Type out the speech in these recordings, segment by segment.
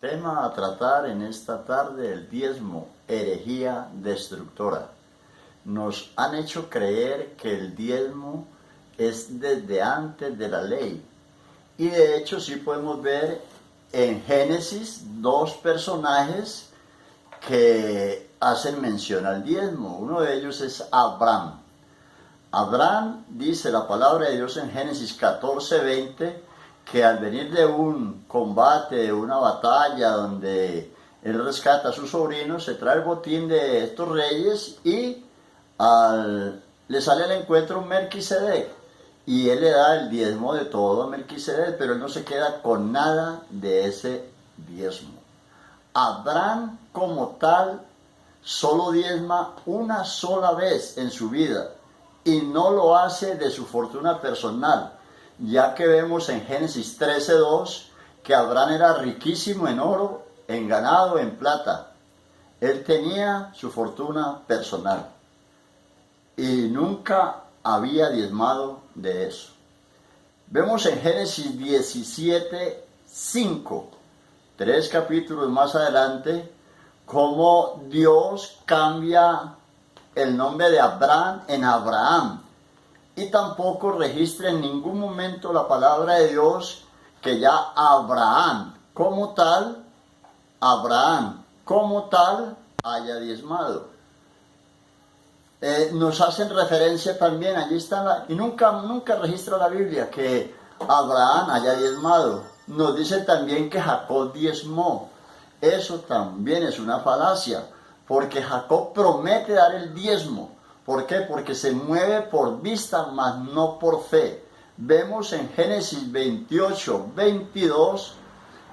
Tema a tratar en esta tarde: el diezmo, herejía destructora. Nos han hecho creer que el diezmo es desde antes de la ley. Y de hecho sí podemos ver en Génesis dos personajes que hacen mención al diezmo. Uno de ellos es Abraham. Abraham, dice la palabra de Dios en Génesis 14:20, que al venir de un combate, de una batalla donde él rescata a su sobrino, se trae el botín de estos reyes y le sale al encuentro un Melquisedec y él le da el diezmo de todo a Melquisedec, pero él no se queda con nada de ese diezmo. Abraham como tal solo diezma una sola vez en su vida y no lo hace de su fortuna personal, ya que vemos en Génesis 13:2 que Abraham era riquísimo en oro, en ganado, en plata. Él tenía su fortuna personal y nunca había diezmado de eso. Vemos en Génesis 17:5, 3 capítulos más adelante, cómo Dios cambia el nombre de Abraham en Abraham. Y tampoco registra en ningún momento la palabra de Dios que ya Abraham como tal haya diezmado. Nos hacen referencia también, allí está, y nunca registra la Biblia que Abraham haya diezmado. Nos dice también que Jacob diezmó. Eso también es una falacia, porque Jacob promete dar el diezmo. ¿Por qué? Porque se mueve por vista, mas no por fe. Vemos en Génesis 28:22,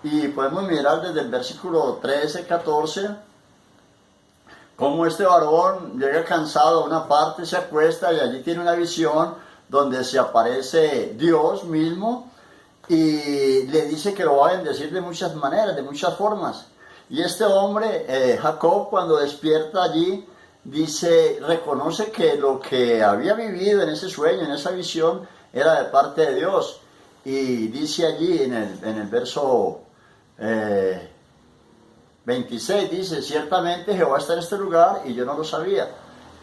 y podemos mirar desde el versículo 13-14, cómo este varón llega cansado a una parte, se acuesta y allí tiene una visión donde se aparece Dios mismo y le dice que lo va a bendecir de muchas maneras, de muchas formas. Y este hombre, Jacob, cuando despierta allí, reconoce que lo que había vivido en ese sueño, en esa visión, era de parte de Dios. Y dice allí en el verso 26, dice: ciertamente Jehová está en este lugar y yo no lo sabía.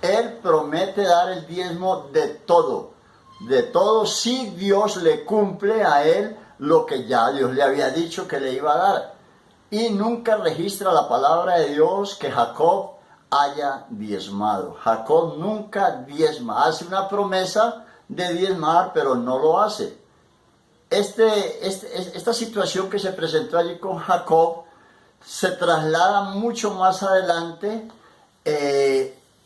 Él promete dar el diezmo de todo si Dios le cumple a él lo que ya Dios le había dicho que le iba a dar. Y nunca registra la palabra de Dios que Jacob haya diezmado. Jacob nunca diezma, hace una promesa de diezmar, pero no lo hace. Esta situación que se presentó allí con Jacob se traslada mucho más adelante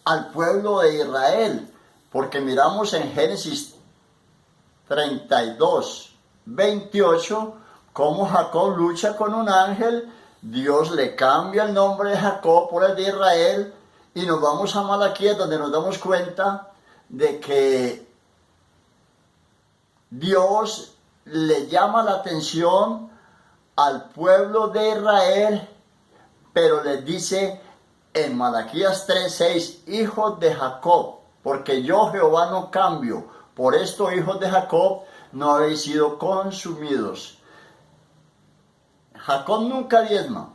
al pueblo de Israel, porque miramos en Génesis 32:28 cómo Jacob lucha con un ángel. Dios le cambia el nombre de Jacob por el de Israel, y nos vamos a Malaquías, donde nos damos cuenta de que Dios le llama la atención al pueblo de Israel, pero les dice en Malaquías 3:6: hijos de Jacob, porque yo Jehová no cambio, por esto, hijos de Jacob, no habéis sido consumidos. Jacob nunca diezma,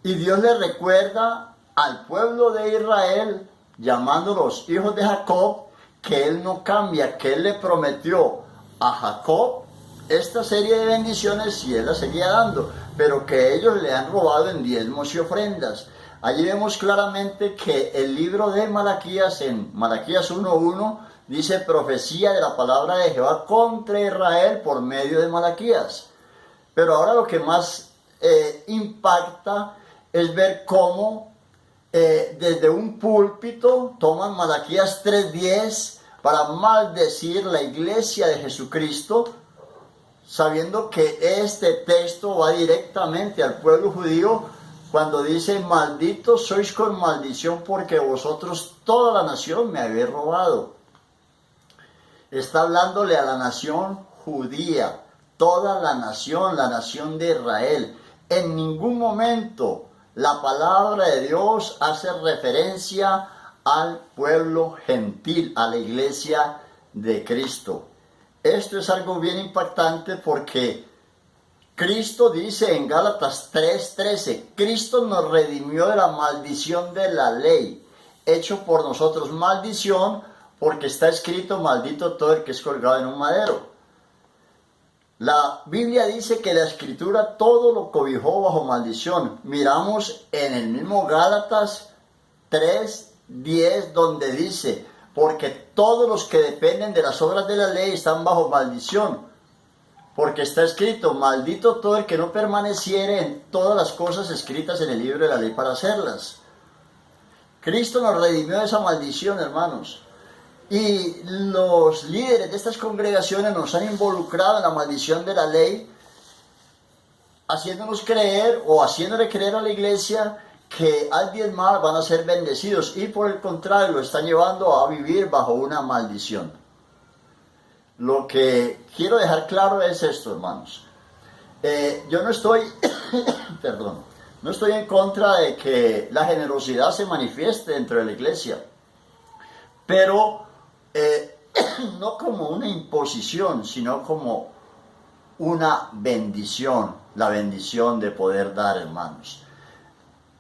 y Dios le recuerda al pueblo de Israel, llamándolos hijos de Jacob, que él no cambia, que él le prometió a Jacob esta serie de bendiciones y él las seguía dando, pero que ellos le han robado en diezmos y ofrendas. Allí vemos claramente que el libro de Malaquías, en Malaquías 1:1, dice: profecía de la palabra de Jehová contra Israel por medio de Malaquías. Pero ahora lo que más impacta es ver cómo desde un púlpito toman Malaquías 3:10 para maldecir la iglesia de Jesucristo, sabiendo que este texto va directamente al pueblo judío, cuando dice: malditos sois con maldición, porque vosotros toda la nación me habéis robado. Está hablándole a la nación judía, toda la nación de Israel. En ningún momento la palabra de Dios hace referencia al pueblo gentil, a la iglesia de Cristo. Esto es algo bien impactante, porque Cristo dice en Gálatas 3:13, Cristo nos redimió de la maldición de la ley, hecho por nosotros maldición, porque está escrito, maldito todo el que es colgado en un madero. La Biblia dice que la Escritura todo lo cobijó bajo maldición. Miramos en el mismo Gálatas 3:10 donde dice, porque todos los que dependen de las obras de la ley están bajo maldición. Porque está escrito, maldito todo el que no permaneciere en todas las cosas escritas en el libro de la ley para hacerlas. Cristo nos redimió de esa maldición, hermanos. Y los líderes de estas congregaciones nos han involucrado en la maldición de la ley, haciéndonos creer o haciéndole creer a la iglesia que al diezmar van a ser bendecidos. Y por el contrario, lo están llevando a vivir bajo una maldición. Lo que quiero dejar claro es esto, hermanos. Yo no estoy, no estoy en contra de que la generosidad se manifieste dentro de la iglesia, pero no como una imposición, sino como una bendición, la bendición de poder dar, hermanos.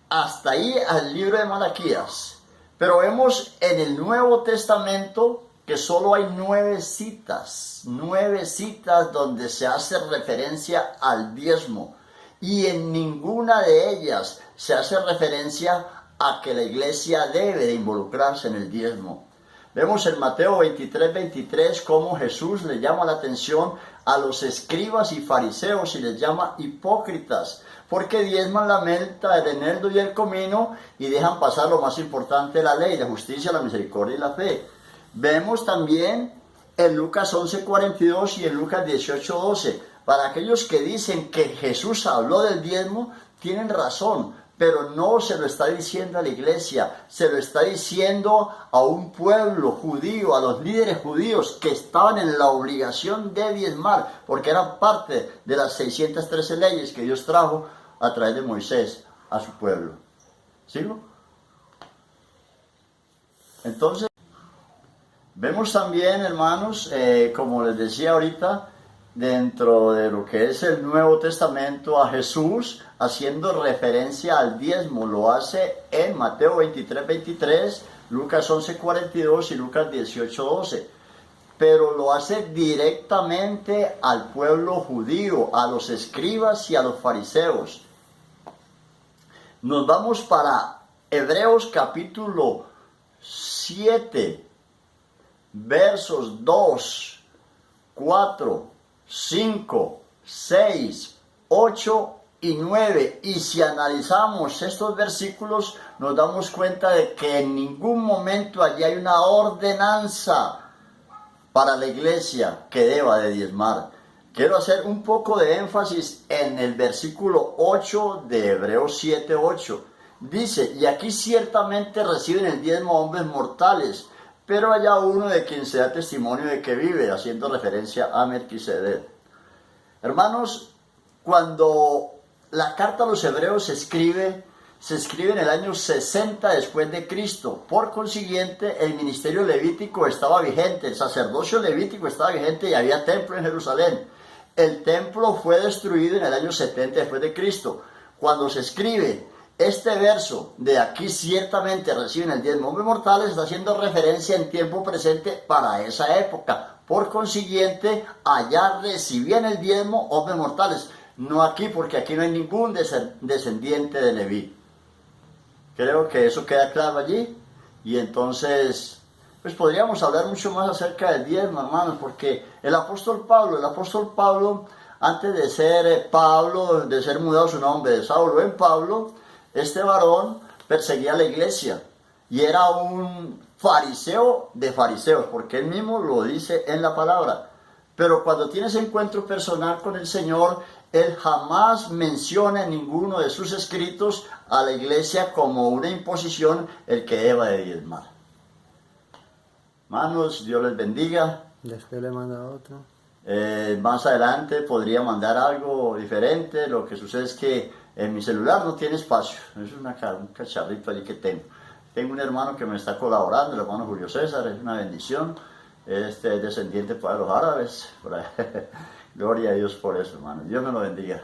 Hasta ahí al libro de Malaquías, pero vemos en el Nuevo Testamento que solo hay 9 citas donde se hace referencia al diezmo, y en ninguna de ellas se hace referencia a que la iglesia debe de involucrarse en el diezmo. Vemos en Mateo 23 cómo Jesús le llama la atención a los escribas y fariseos y les llama hipócritas, porque diezman la menta, el eneldo y el comino y dejan pasar lo más importante de la ley, la justicia, la misericordia y la fe. Vemos también en Lucas 11:42 y en Lucas 18:12. Para aquellos que dicen que Jesús habló del diezmo, tienen razón, pero no se lo está diciendo a la iglesia, se lo está diciendo a un pueblo judío, a los líderes judíos que estaban en la obligación de diezmar, porque eran parte de las 613 leyes que Dios trajo a través de Moisés a su pueblo. ¿Sigo? Entonces, vemos también, hermanos, como les decía ahorita, dentro de lo que es el Nuevo Testamento, a Jesús haciendo referencia al diezmo. Lo hace en Mateo 23, Lucas 11:42 y Lucas 18:12. Pero lo hace directamente al pueblo judío, a los escribas y a los fariseos. Nos vamos para Hebreos capítulo 7, versos 2, 4, 5, 6, 8 y 9. Y si analizamos estos versículos, nos damos cuenta de que en ningún momento allí hay una ordenanza para la iglesia que deba de diezmar. Quiero hacer un poco de énfasis en el versículo 8 de Hebreos 7:8. Dice, y aquí ciertamente reciben el diezmo hombres mortales, pero haya uno de quien se da testimonio de que vive, haciendo referencia a Melquisedec. Hermanos, cuando la carta a los hebreos se escribe en el año 60 después de Cristo. Por consiguiente, el ministerio levítico estaba vigente, el sacerdocio levítico estaba vigente y había templo en Jerusalén. El templo fue destruido en el año 70 después de Cristo. Cuando se escribe este verso de aquí ciertamente reciben el diezmo hombres mortales, está haciendo referencia en tiempo presente para esa época. Por consiguiente, allá recibían el diezmo hombres mortales. No aquí, porque aquí no hay ningún descendiente de Leví. Creo que eso queda claro allí. Y entonces, pues podríamos hablar mucho más acerca del diezmo, hermanos, porque el apóstol Pablo, antes de ser Pablo, de ser mudado su nombre de Saulo en Pablo, este varón perseguía a la iglesia y era un fariseo de fariseos, porque él mismo lo dice en la palabra. Pero cuando tiene ese encuentro personal con el Señor, él jamás menciona en ninguno de sus escritos a la iglesia como una imposición el que deba de diezmar. Hermanos, Dios les bendiga. Después le manda otro. Más adelante podría mandar algo diferente. Lo que sucede es que en mi celular no tiene espacio. Es un cacharrito allí que tengo. Tengo un hermano que me está colaborando, el hermano Julio César, es una bendición. Es descendiente de los árabes, por ahí. Gloria a Dios por eso, hermano. Dios me lo bendiga.